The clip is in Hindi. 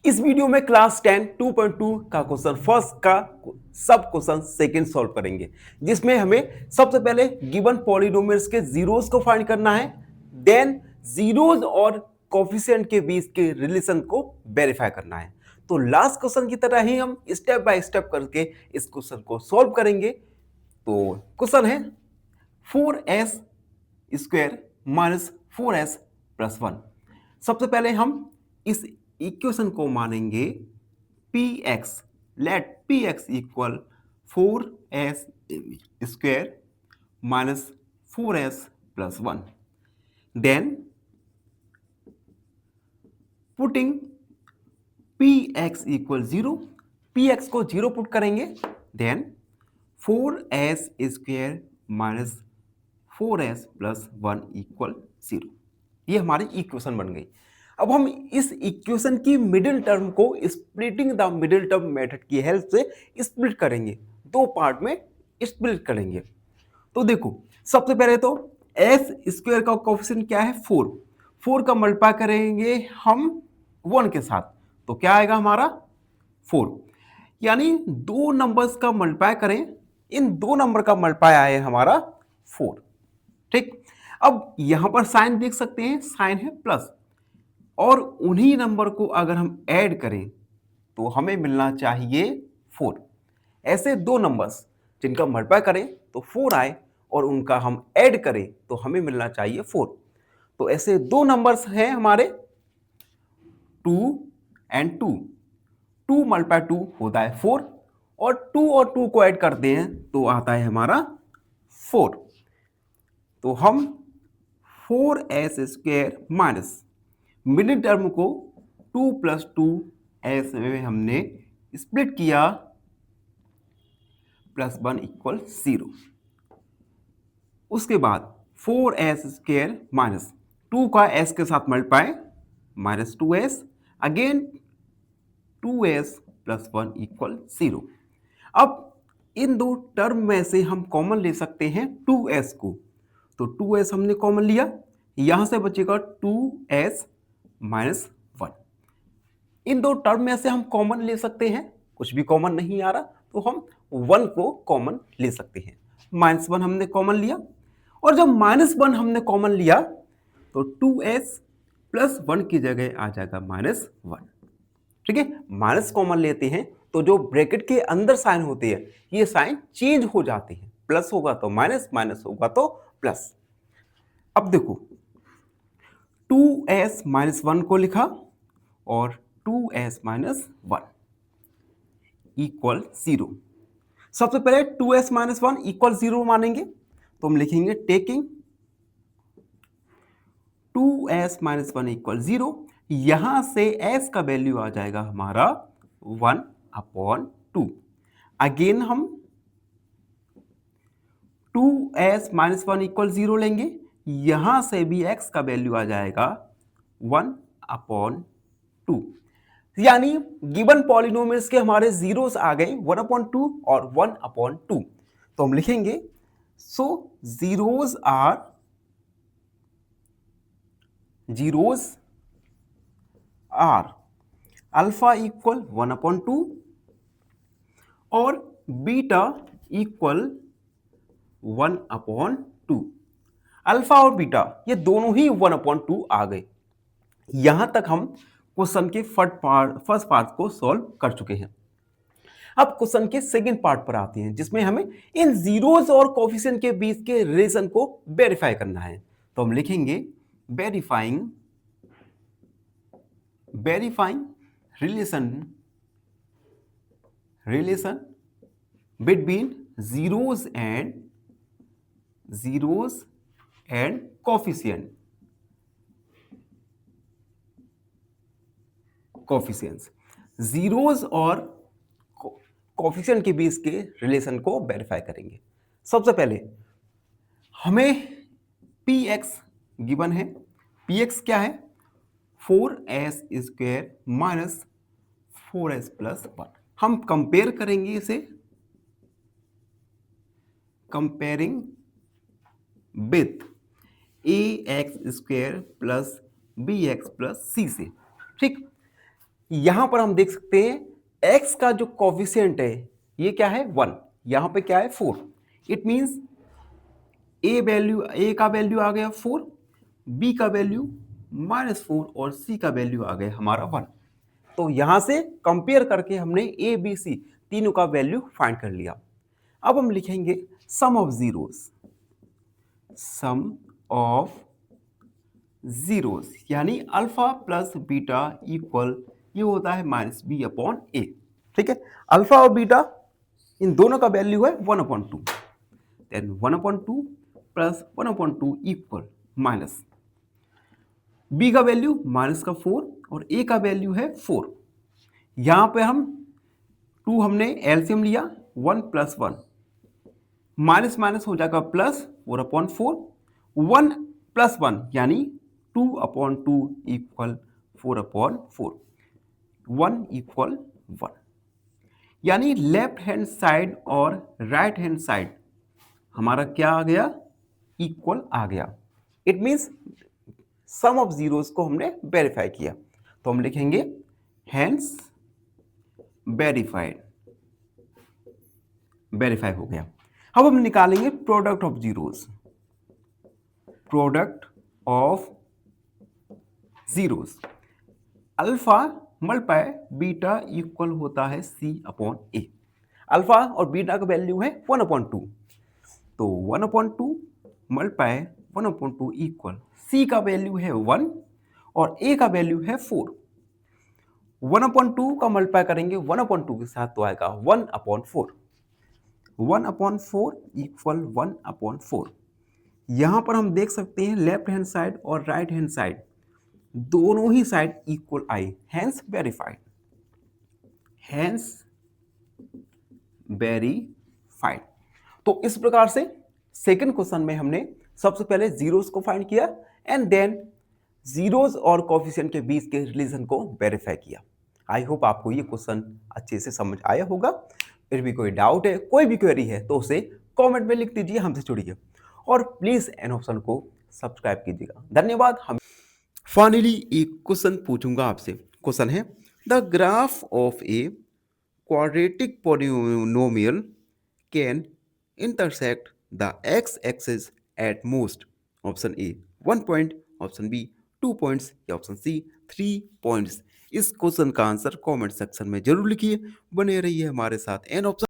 इस वीडियो में क्लास 10 2.2 का क्वेश्चन फर्स्ट का सब क्वेश्चन सेकंड सॉल्व करेंगे, जिसमें हमें सबसे पहले गिवन पॉलिनोमियल्स के जीरोस को फाइंड करना है, देन जीरोस और कोफिशिएंट के बीच के रिलेशन को वेरीफाई करना है। तो लास्ट क्वेश्चन की तरह ही हम स्टेप बाय स्टेप करके इस क्वेश्चन को सॉल्व करेंगे। तो क्वेश्चन है 4s square minus 4s plus 1। सबसे पहले हम इस इक्वेशन को मानेंगे px, let px equal 4s square minus 4s plus 1। Then putting px equal 0, px को 0 पुट करेंगे, then 4s square minus 4s plus 1 equal 0। ये हमारी इक्वेशन बन गई। अब हम इस इक्वेशन की मिडिल टर्म को splitting the middle term method की हेल्प से स्प्लिट करेंगे, दो पार्ट में स्प्लिट करेंगे। तो देखो, सबसे पहले तो एस स्क्वायर का कोफिशिएंट क्या है 4, 4 का मल्टीप्लाई करेंगे हम 1 के साथ, तो क्या आएगा हमारा 4। यानी दो नंबर्स का मल्टीप्लाई करें, इन दो नंबर का मल्टीप्लाई आए हमारा 4। ठीक, अब यहां पर साइन देख सकते हैं, साइन है प्लस, और उन्हीं नंबर को अगर हम ऐड करें तो हमें मिलना चाहिए 4। ऐसे दो नंबर्स जिनका मल्टीप्लाई करें तो 4 आए और उनका हम ऐड करें तो हमें मिलना चाहिए 4। तो ऐसे दो नंबर्स हैं हमारे 2 एंड 2, 2 मल्टीप्लाई 2 होता है 4, और 2 और 2 को ऐड करते हैं तो आता है हमारा 4। तो हम 4s square minus middle term को 2 प्लस 2 एस में हमने स्प्लिट किया, प्लस 1 इक्वल 0। उसके बाद 4s स्क्वायर माइनस 2 का s के साथ multiply minus 2s, again 2s plus 1 equal 0। अब इन दो टर्म में से हम कॉमन ले सकते हैं 2s को, तो 2s हमने कॉमन लिया, यहां से बचेगा 2s माइनस 1। इन दो टर्म में से हम कॉमन ले सकते हैं, कुछ भी कॉमन नहीं आ रहा तो हम 1 को कॉमन ले सकते हैं। माइनस 1 हमने कॉमन लिया, और जब माइनस 1 हमने कॉमन लिया तो 2s प्लस 1 की जगह आ जाएगा माइनस 1। ठीक है, माइनस कॉमन लेते हैं तो जो ब्रैकेट के अंदर साइन होते हैं ये साइन चेंज हो जाते हैं, प्लस होगा तो माइनस, माइनस होगा तो प्लस। अब देखो, 2s माइनस 1 को लिखा और 2s माइनस 1 इक्वल 0। सबसे पहले 2s माइनस 1 इक्वल 0 मानेंगे, तो हम लिखेंगे टेकिंग 2s माइनस 1 इक्वल 0, यहां से s का वैल्यू आ जाएगा हमारा 1/2। अगेन हम 2s माइनस 1 इक्वल 0 लेंगे, यहां से भी x का वैल्यू आ जाएगा 1/2। यानी गिवन पॉलिनोमियल्स के हमारे जीरोस आ गए 1/2 और 1/2। तो हम लिखेंगे सो जीरोस आर अल्फा इक्वल 1/2 और बीटा इक्वल 1/2। अल्फा और बीटा ये दोनों ही 1/2 आ गए। यहां तक हम क्वेश्चन के फर्स्ट पार्ट को सॉल्व कर चुके हैं। अब क्वेश्चन के सेकंड पार्ट पर आते हैं, जिसमें हमें इन जीरोस और कोफिशिएंट के बीच के रिलेशन को वेरीफाई करना है। तो हम लिखेंगे verifying relation between zeros and coefficients, zeros और कोफिशिएंट के बीच के रिलेशन को वेरीफाई करेंगे। सबसे पहले हमें px गिवन है, px क्या है 4s square minus 4s plus 1। हम कंपेयर करेंगे इसे, comparing with ax square plus bx plus c से। ठीक, यहां पर हम देख सकते हैं x का जो कोफिशिएंट है ये क्या है 1, यहां पे क्या है 4। इट मींस ए का वैल्यू आ गया 4, बी का वैल्यू -4 और सी का वैल्यू आ गया हमारा 1। तो यहां से कंपेयर करके हमने ए बी सी तीनों का वैल्यू फाइंड कर लिया। अब हम लिखेंगे sum of zeros, sum of zeros यानी अल्फा प्लस बीटा इक्वल ये होता है -b/a। ठीक है, अल्फा और बीटा इन दोनों का वैल्यू है 1/2, then 1/2 plus 1/2 equal minus b का वैल्यू -4 और a का वैल्यू है 4। यहां पे हम 2 हमने एलसीएम लिया, 1 + 1 माइनस माइनस हो जाएगा प्लस 4/4, 1 + 1 यानी 2/2 इक्वल 4/4, 1 इक्वल 1। यानी लेफ्ट हैंड साइड और राइट हैंड साइड हमारा क्या आ गया, इक्वल आ गया। It means sum of zeros को हमने वेरीफाई किया। तो हम लिखेंगे हैंस वेरीफाइड, वेरीफाई हो गया। अब हम निकालेंगे product of zeros, product of zeros alpha multiply beta equal होता है c/a। अल्फा और बीटा का वैल्यू है 1/2, तो 1/2 मल्टीप्लाई 1/2 इक्वल c का वैल्यू है 1 और a का वैल्यू है 4। 1/2 का मल्टीप्लाई करेंगे 1/2 के साथ तो आएगा 1/4, 1/4 इक्वल 1/4। यहां पर हम देख सकते हैं लेफ्ट हैंड साइड और राइट हैंड साइड दोनों ही साइड इक्वल आई, हैंस वेरीफाइड, हैंस वेरीफाइड। तो इस प्रकार से सेकंड क्वेश्चन में हमने सबसे पहले जीरोस को फाइंड किया एंड देन जीरोस और कोफिशिएंट के बीच के रिलेशन को वेरीफाई किया। आई होप आपको ये क्वेश्चन अच्छे से समझ आया होगा। फिर भी कोई डाउट है, कोई भी क्वेरी है तो उसे कमेंट में लिख दीजिए, हमसे जुड़िए और प्लीज एन ऑप्शन को सब्सक्राइब कीजिएगा। धन्यवाद। हम फाइनली एक क्वेश्चन पूछूंगा आपसे। क्वेश्चन है the graph of a quadratic polynomial can intersect the x-axis at most. Option A 1 point, option B 2 points या ऑप्शन सी 3 पॉइंट्स। इस क्वेश्चन का आंसर कमेंट सेक्शन में जरूर लिखिए। बने रहिए हमारे साथ एन ऑप्शन